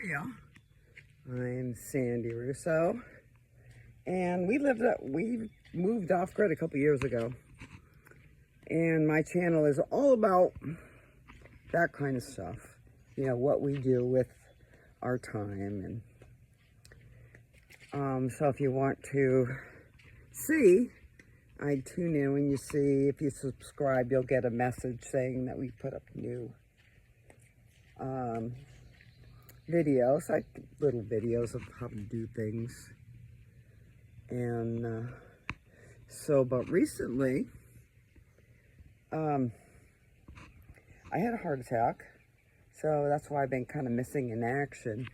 Yeah. I'm Sandy Russo, and we moved off grid a couple years ago, and my channel is all about that kind of stuff. You know, what we do with our time, and so if you want to see, I'd tune in when you see. If you subscribe, you'll get a message saying that we put up new videos, like little videos of how to do things. And but recently, I had a heart attack, so that's why I've been kind of missing in action.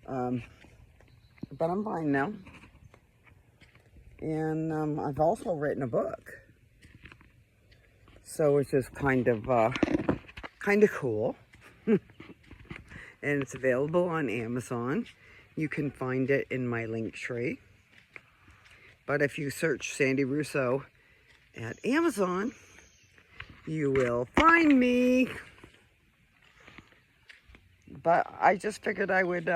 But I'm fine now. And I've also written a book, so it's just kind of cool. And it's available on Amazon. You can find it in my link tree. But if you search Sandy Russo at Amazon, you will find me. But I just figured I would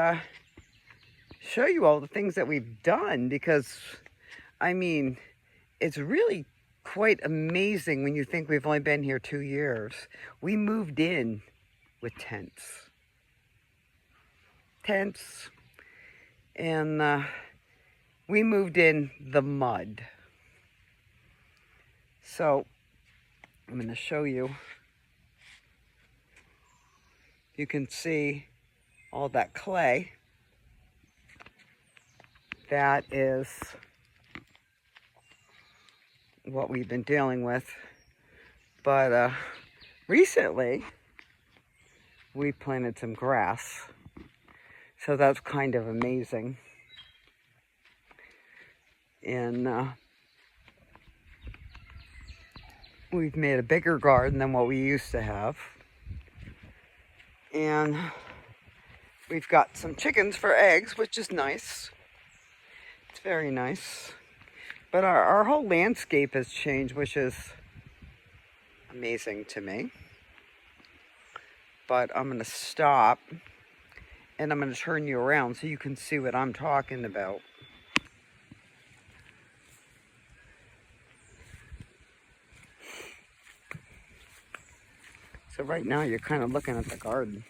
show you all the things that we've done, because, I mean, it's really quite amazing when you think we've only been here 2 years. We moved in with tents. And we moved in the mud. So I'm going to show you. You can see all that clay. That is what we've been dealing with. But recently we planted some grass. So that's kind of amazing. And we've made a bigger garden than what we used to have. And we've got some chickens for eggs, which is nice. It's very nice. But our whole landscape has changed, which is amazing to me. But I'm going to stop. And I'm going to turn you around so you can see what I'm talking about. So right now you're kind of looking at the garden,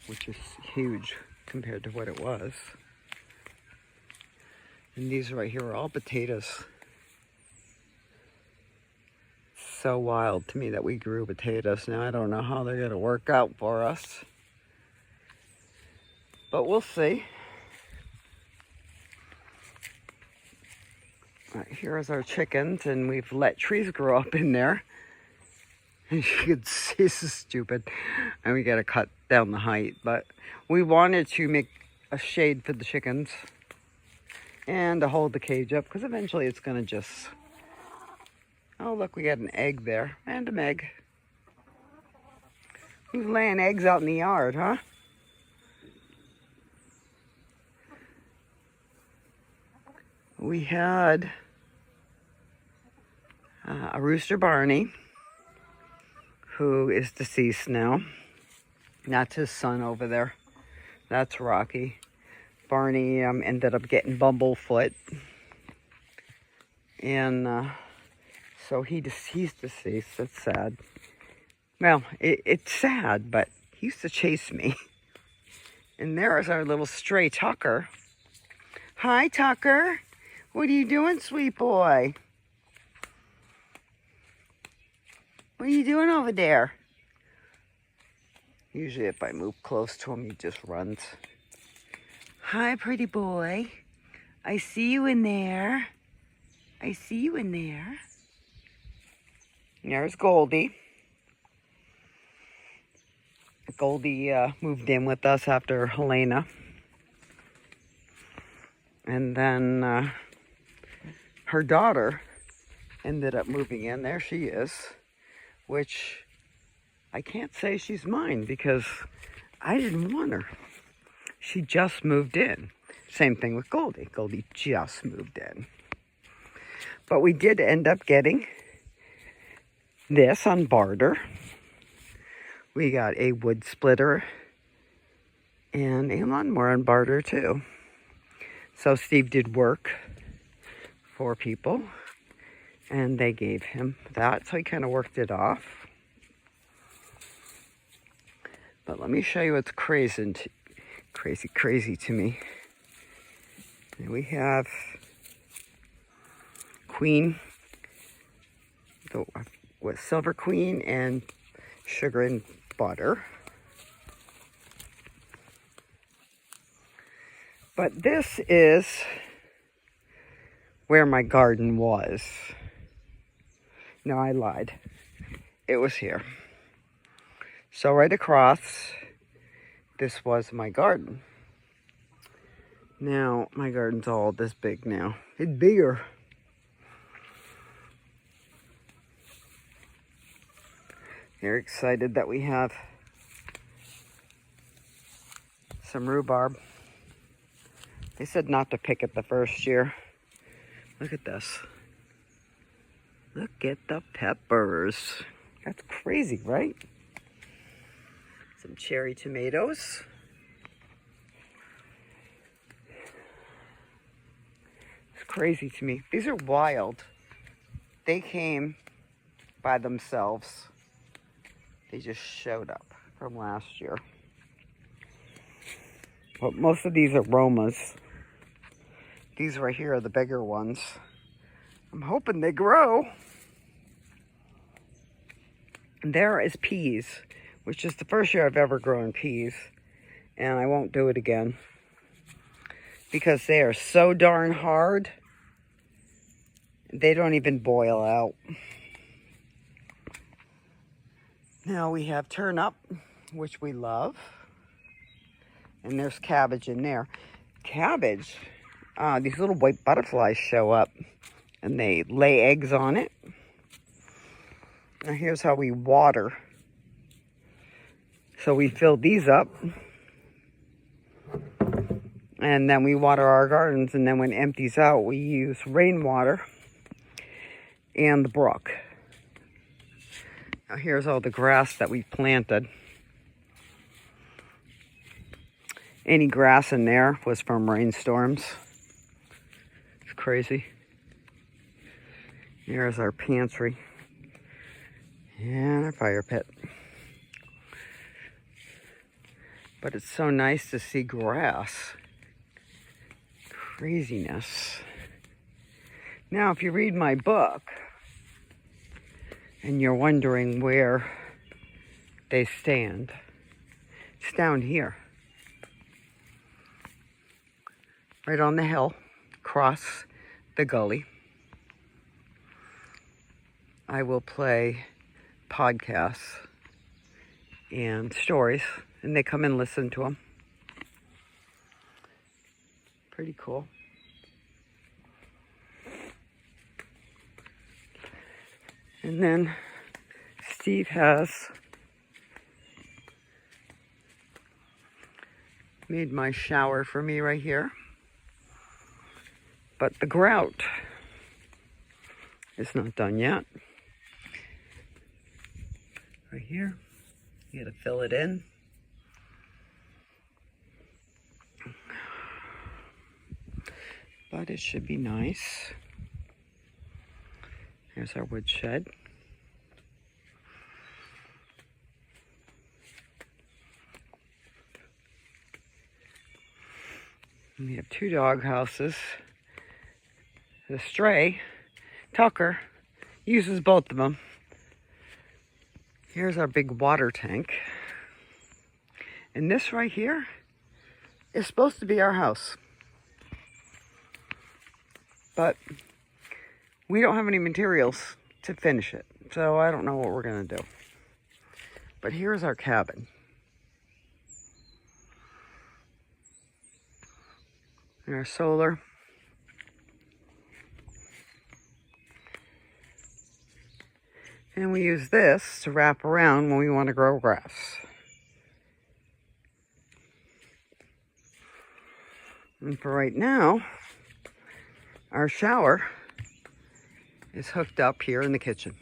which is huge compared to what it was. And these right here are all potatoes. So wild to me that we grew potatoes. Now I don't know how they're going to work out for us, but we'll see. Right, here's our chickens, and we've let trees grow up in there. And you can see, this is stupid, and we got to cut down the height, but we wanted to make a shade for the chickens and to hold the cage up, because eventually it's going to just... Oh, look, we got an egg there. Random egg. Who's laying eggs out in the yard, huh? We had a rooster, Barney, who is deceased now. That's his son over there. That's Rocky. Barney ended up getting bumblefoot. And... so he's deceased. That's sad. Well, it's sad, but he used to chase me. And there is our little stray Tucker. Hi, Tucker. What are you doing, sweet boy? What are you doing over there? Usually if I move close to him, he just runs. Hi, pretty boy. I see you in there. I see you in there. There's Goldie. Goldie moved in with us after Helena. And then her daughter ended up moving in. There she is. Which I can't say she's mine because I didn't want her. She just moved in. Same thing with Goldie. Goldie just moved in. But we did end up getting this on barter, We got a wood splitter and a lawnmower on barter too. So Steve did work for people and they gave him that. So he kind of worked it off. But let me show you what's crazy to me. And we have Queen, with Silver Queen and sugar and butter. But this is where my garden was. No, I lied. It was here. So right across, this was my garden. Now, my garden's all this big now. It's bigger. They're excited that we have some rhubarb. They said not to pick it the first year. Look at this. Look at the peppers. That's crazy, right? Some cherry tomatoes. It's crazy to me. These are wild. They came by themselves. They just showed up from last year. But most of these are Romas. These right here are the bigger ones. I'm hoping they grow. And there is peas, which is the first year I've ever grown peas. And I won't do it again. Because they are so darn hard. They don't even boil out. Now we have turnip, which we love. And there's cabbage in there. Cabbage, these little white butterflies show up. And they lay eggs on it. Now here's how we water. So we fill these up. And then we water our gardens. And then when it empties out, we use rainwater and the brook. Now here's all the grass that we've planted. Any grass in there was from rainstorms. It's crazy. Here's our pantry and our fire pit. But it's so nice to see grass. Craziness. Now, if you read my book and you're wondering where they stand, it's down here. Right on the hill, across the gully. I will play podcasts and stories, and they come and listen to them. Pretty cool. And then Steve has made my shower for me right here. But the grout is not done yet. Right here, you gotta fill it in. But it should be nice. Here's our wood shed. And we have 2 dog houses. The stray, Tucker, uses both of them. Here's our big water tank. And this right here is supposed to be our house. But we don't have any materials to finish it. So I don't know what we're going to do. But here's our cabin. And our solar. And we use this to wrap around when we want to grow grass. And for right now, our shower is hooked up here in the kitchen.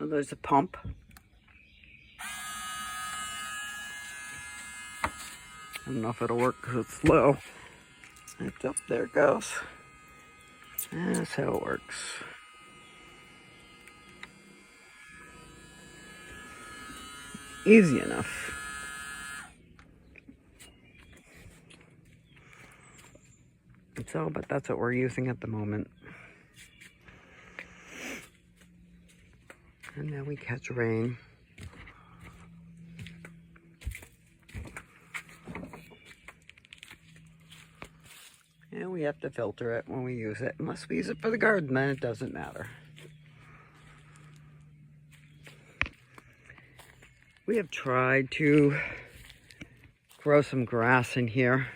So there's a pump. I don't know if it'll work because it's low. It's up, there it goes. That's how it works. Easy enough. So, but that's what we're using at the moment. And then we catch rain. And we have to filter it when we use it. Unless we use it for the garden, then it doesn't matter. We have tried to grow some grass in here.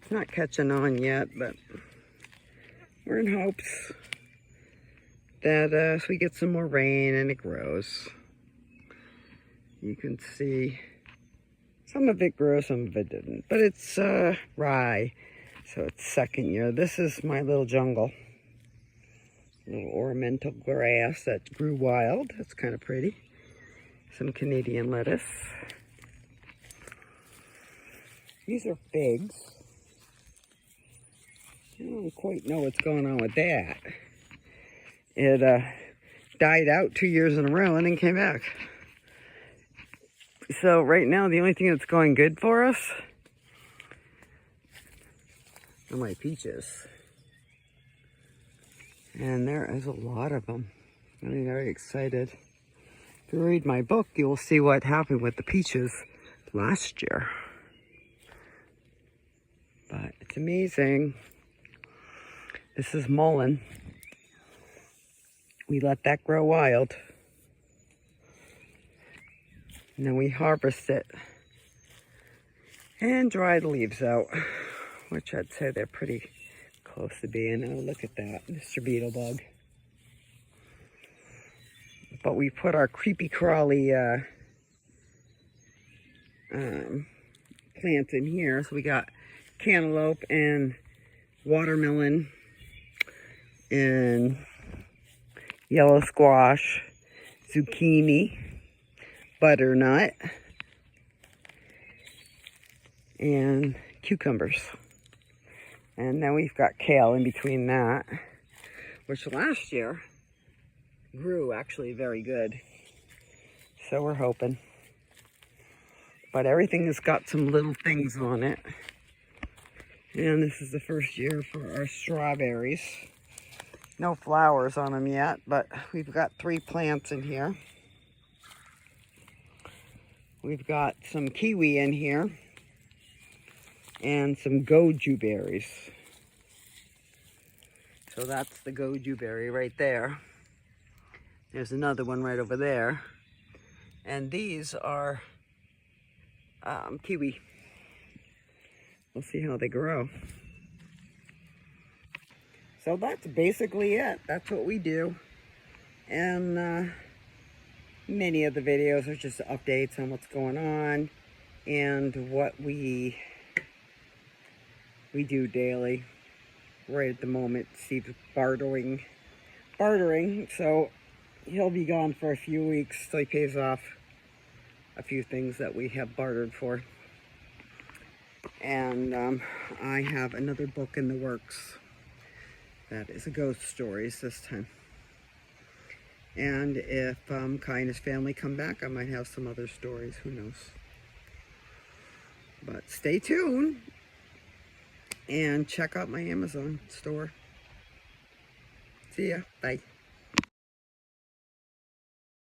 It's not catching on yet, but we're in hopes that as we get some more rain and it grows. You can see some of it grew, some of it didn't. But it's rye, so it's second year. This is my little jungle. Little ornamental grass that grew wild. That's kind of pretty. Some Canadian lettuce. These are figs. I don't quite know what's going on with that. It died out 2 years in a row and then came back. So right now, the only thing that's going good for us are my peaches. And there is a lot of them. I'm very excited. If you read my book, you'll see what happened with the peaches last year. But it's amazing. This is mullein. We let that grow wild. And then we harvest it and dry the leaves out, which I'd say they're pretty close to being. Oh, look at that, Mr. Beetlebug. But we put our creepy crawly plants in here. So we got cantaloupe and watermelon and yellow squash, zucchini, butternut, and cucumbers. And then we've got kale in between that, which last year grew actually very good. So we're hoping. But everything has got some little things on it. And this is the first year for our strawberries. No flowers on them yet, but we've got 3 plants in here. We've got some kiwi in here and some goju berries. So that's the goju berry right there. There's another one right over there. And these are kiwi. We'll see how they grow. So that's basically it. That's what we do. And many of the videos are just updates on what's going on and what we do daily. Right at the moment, Steve's bartering. So he'll be gone for a few weeks till he pays off a few things that we have bartered for. And I have another book in the works. That is a ghost stories this time. And if Kai and his family come back, I might have some other stories. Who knows? But stay tuned and check out my Amazon store. See ya. Bye.